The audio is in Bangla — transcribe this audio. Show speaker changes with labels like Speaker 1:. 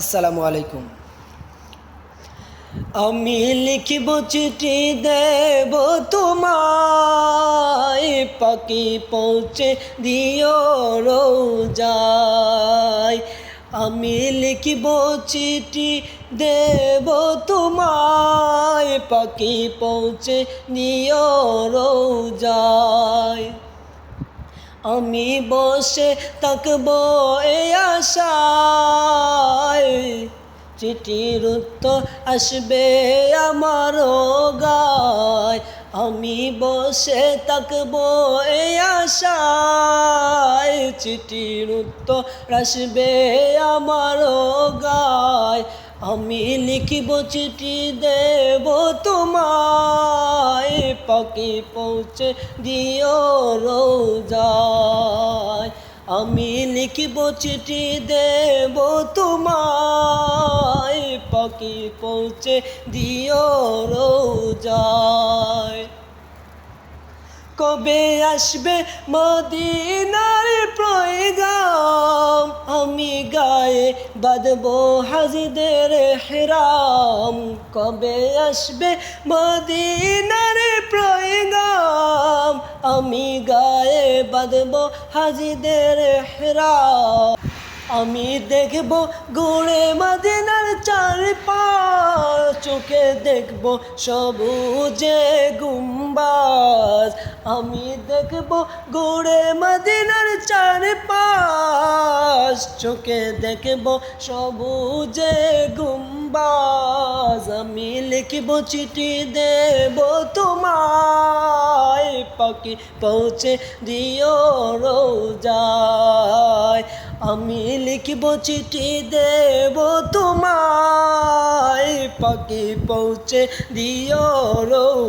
Speaker 1: আসসালামু আলাইকুম। আমি লিখিব চিঠি দেব তোমায়, পাখি পৌঁছে দিও রোজায়। আমি লিখিব চিঠি দেব তোমায়, পাখি পৌঁছে দিও রোজায়। আমি বসে থাকব এই আশায়, চিঠির উত্তর আসবে আমার গায়। আমি বসে থাকব এই আশায়, চিঠির উত্তর আসবে আমার গায়। আমি লিখিব চিঠি দেব তোমায়, পাখি পৌঁছে দিও রোজায়। আমি লিখিব চিঠি দেব তোমায়, পাখি পৌঁছে দিও রোজায়। কবে আসবে মদিনার পয়গাম, আমি গায়ে বাঁধব হাজিদের হেরাম। কবে আসবে মদিনার পয়গাম, আমি গায়ে বাঁধব হাজিদের হেরাম। আমি দেখব ঘুরে মদিনার চারপাশ, চোখে দেখব সবুজে গুম্বাজ। আমি দেখব ঘুরে মদিনার চারপাশ, চোখে দেখব সবুজে গুম্বাজ। আমি লিখিব চিঠি দেব তোমায়, পাখি পৌঁছে দিও রোজায়। আমি লিখিব চিঠি দেব তোমায়, পাখি পৌঁছে দিও রোজায়।